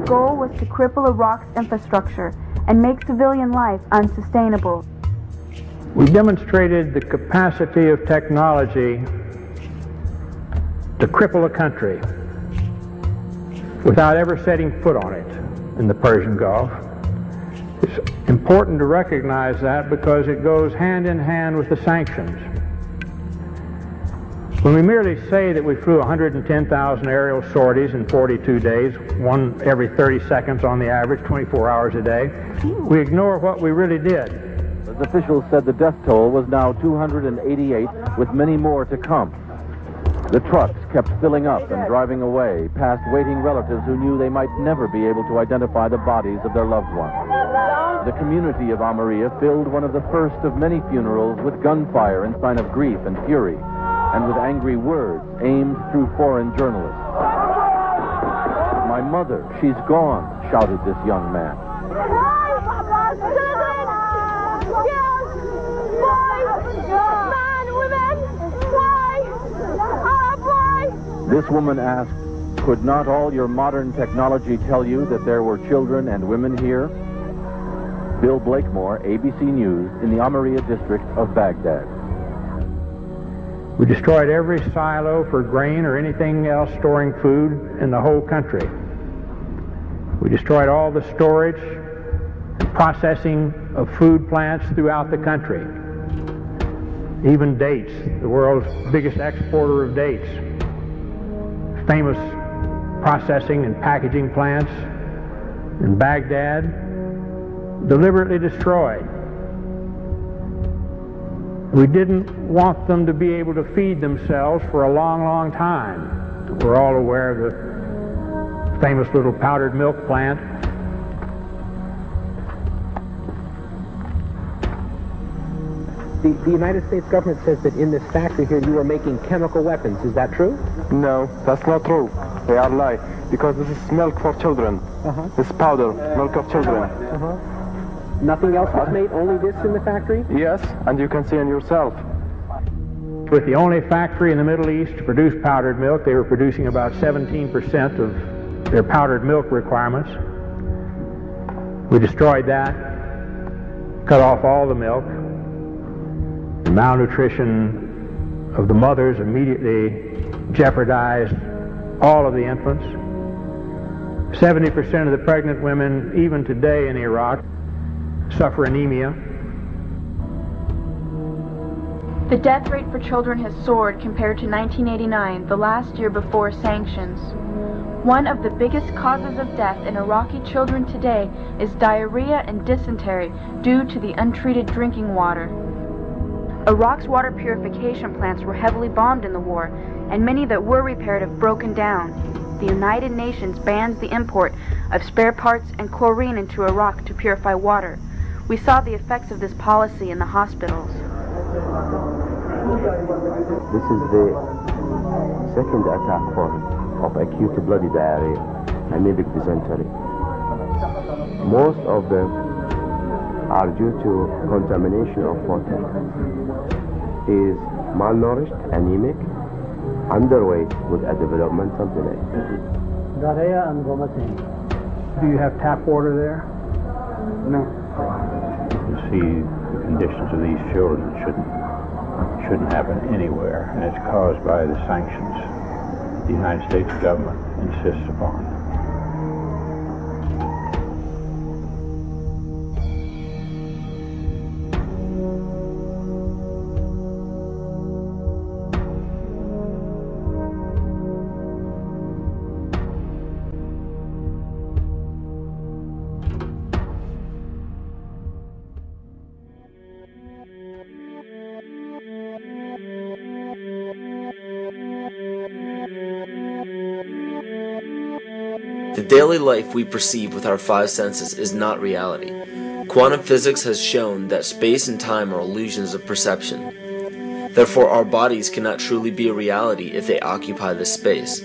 goal was to cripple Iraq's infrastructure and make civilian life unsustainable. We demonstrated the capacity of technology to cripple a country without ever setting foot on it in the Persian Gulf. It's important to recognize that because it goes hand in hand with the sanctions. When we merely say that we flew 110,000 aerial sorties in 42 days, one every 30 seconds on the average, 24 hours a day, we ignore what we really did. As officials said, the death toll was now 288, with many more to come. The trucks kept filling up and driving away, past waiting relatives who knew they might never be able to identify the bodies of their loved ones. The community of Almeria filled one of the first of many funerals with gunfire in sign of grief and fury, and with angry words aimed through foreign journalists. "My mother, she's gone," shouted this young man. This woman asked, "Could not all your modern technology tell you that there were children and women here?" Bill Blakemore, ABC News, in the Almeria district of Baghdad. We destroyed every silo for grain or anything else storing food in the whole country. We destroyed all the storage and processing of food plants throughout the country. Even dates, the world's biggest exporter of dates. Famous processing and packaging plants in Baghdad, deliberately destroyed. We didn't want them to be able to feed themselves for a long, long time. We're all aware of the famous little powdered milk plant. The United States government says that in this factory here you are making chemical weapons. Is that true? No, that's not true. They are lying. Because this is milk for children. This powder, milk of children. Nothing else was made? Only this in the factory? Yes, and you can see it yourself. With the only factory in the Middle East to produce powdered milk, they were producing about 17% of their powdered milk requirements. We destroyed that, cut off all the milk. The malnutrition of the mothers immediately jeopardized all of the infants. 70% of the pregnant women, even today in Iraq, suffer anemia. The death rate for children has soared compared to 1989, the last year before sanctions. One of the biggest causes of death in Iraqi children today is diarrhea and dysentery due to the untreated drinking water. Iraq's water purification plants were heavily bombed in the war, and many that were repaired have broken down. The United Nations bans the import of spare parts and chlorine into Iraq to purify water. We saw the effects of this policy in the hospitals. This is the second attack form of acute bloody diarrhea, anemic dysentery. Most of them are due to contamination of water. He is malnourished, anemic, underweight with a developmental delay. Diarrhea and vomiting. Do you have tap water there? No. You see the conditions of these children shouldn't happen anywhere, and it's caused by the sanctions the United States government insists upon. The daily life we perceive with our five senses is not reality. Quantum physics has shown that space and time are illusions of perception. Therefore, our bodies cannot truly be a reality if they occupy this space.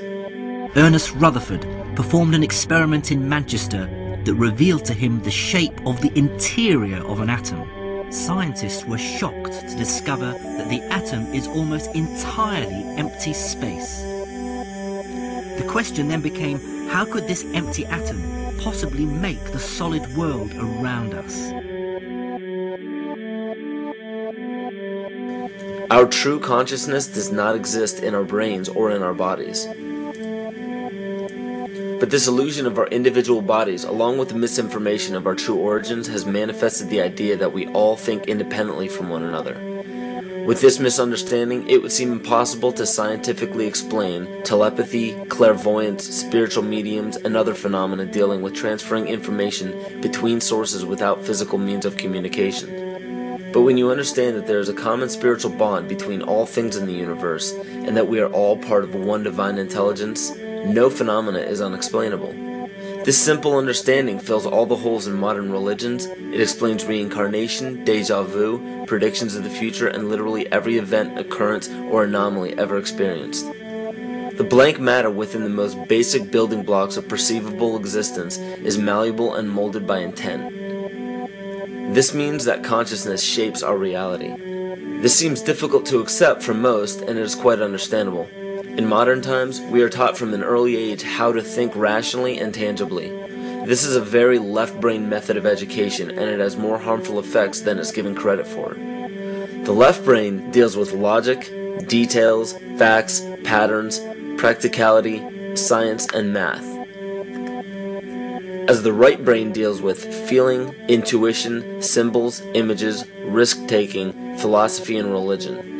Ernest Rutherford performed an experiment in Manchester that revealed to him the shape of the interior of an atom. Scientists were shocked to discover that the atom is almost entirely empty space. The question then became, how could this empty atom possibly make the solid world around us. Our true consciousness does not exist in our brains or in our bodies. But this illusion of our individual bodies, along with the misinformation of our true origins, has manifested the idea that we all think independently from one another. With this misunderstanding, it would seem impossible to scientifically explain telepathy, clairvoyance, spiritual mediums, and other phenomena dealing with transferring information between sources without physical means of communication. But when you understand that there is a common spiritual bond between all things in the universe, and that we are all part of one divine intelligence, no phenomena is unexplainable. This simple understanding fills all the holes in modern religions. It explains reincarnation, deja vu, predictions of the future, and literally every event, occurrence, or anomaly ever experienced. The blank matter within the most basic building blocks of perceivable existence is malleable and molded by intent. This means that consciousness shapes our reality. This seems difficult to accept for most, and it is quite understandable. In modern times, we are taught from an early age how to think rationally and tangibly. This is a very left-brain method of education, and it has more harmful effects than it's given credit for. The left brain deals with logic, details, facts, patterns, practicality, science, and math, as the right brain deals with feeling, intuition, symbols, images, risk-taking, philosophy, and religion.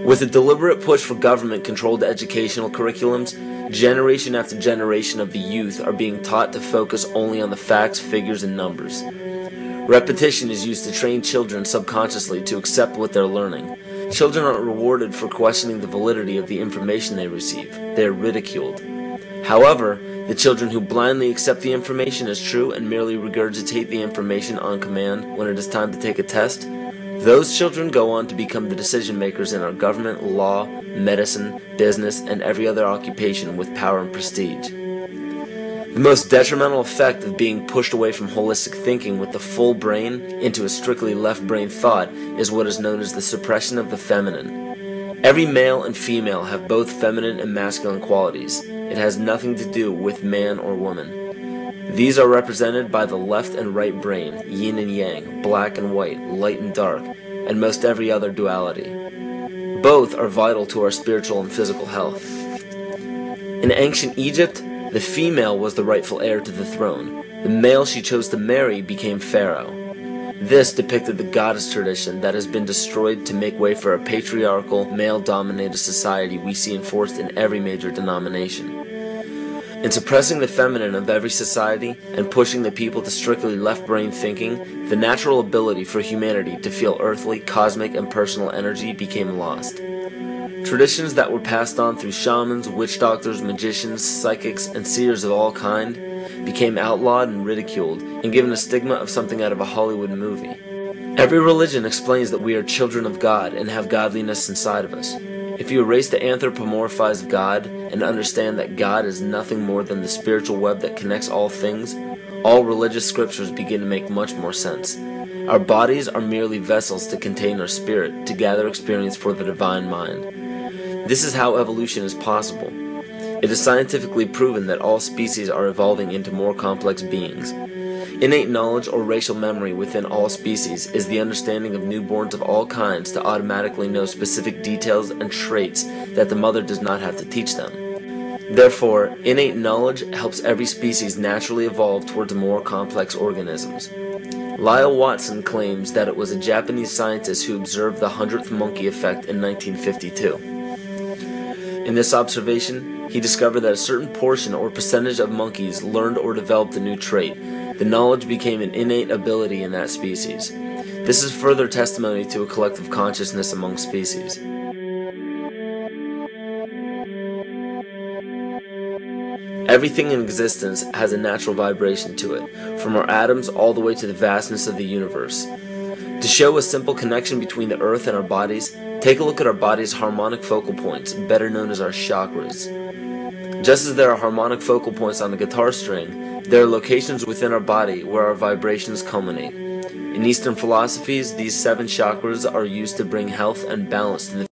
With a deliberate push for government-controlled educational curriculums, generation after generation of the youth are being taught to focus only on the facts, figures, and numbers. Repetition is used to train children subconsciously to accept what they're learning. Children aren't rewarded for questioning the validity of the information they receive. They are ridiculed. However, the children who blindly accept the information as true and merely regurgitate the information on command when it is time to take a test, those children go on to become the decision makers in our government, law, medicine, business, and every other occupation with power and prestige. The most detrimental effect of being pushed away from holistic thinking with the full brain into a strictly left brain thought is what is known as the suppression of the feminine. Every male and female have both feminine and masculine qualities. It has nothing to do with man or woman. These are represented by the left and right brain, yin and yang, black and white, light and dark, and most every other duality. Both are vital to our spiritual and physical health. In ancient Egypt, the female was the rightful heir to the throne. The male she chose to marry became pharaoh. This depicted the goddess tradition that has been destroyed to make way for a patriarchal, male-dominated society we see enforced in every major denomination. In suppressing the feminine of every society and pushing the people to strictly left-brain thinking, the natural ability for humanity to feel earthly, cosmic, and personal energy became lost. Traditions that were passed on through shamans, witch doctors, magicians, psychics, and seers of all kind became outlawed and ridiculed and given a stigma of something out of a Hollywood movie. Every religion explains that we are children of God and have godliness inside of us. If you erase the anthropomorphized God and understand that God is nothing more than the spiritual web that connects all things, all religious scriptures begin to make much more sense. Our bodies are merely vessels to contain our spirit, to gather experience for the divine mind. This is how evolution is possible. It is scientifically proven that all species are evolving into more complex beings. Innate knowledge or racial memory within all species is the understanding of newborns of all kinds to automatically know specific details and traits that the mother does not have to teach them. Therefore, innate knowledge helps every species naturally evolve towards more complex organisms. Lyle Watson claims that it was a Japanese scientist who observed the 100th monkey effect in 1952. In this observation, he discovered that a certain portion or percentage of monkeys learned or developed a new trait. The knowledge became an innate ability in that species. This is further testimony to a collective consciousness among species. Everything in existence has a natural vibration to it, from our atoms all the way to the vastness of the universe. To show a simple connection between the earth and our bodies, take a look at our body's harmonic focal points, better known as our chakras. Just as there are harmonic focal points on a guitar string, there are locations within our body where our vibrations culminate. In Eastern philosophies, these 7 chakras are used to bring health and balance to the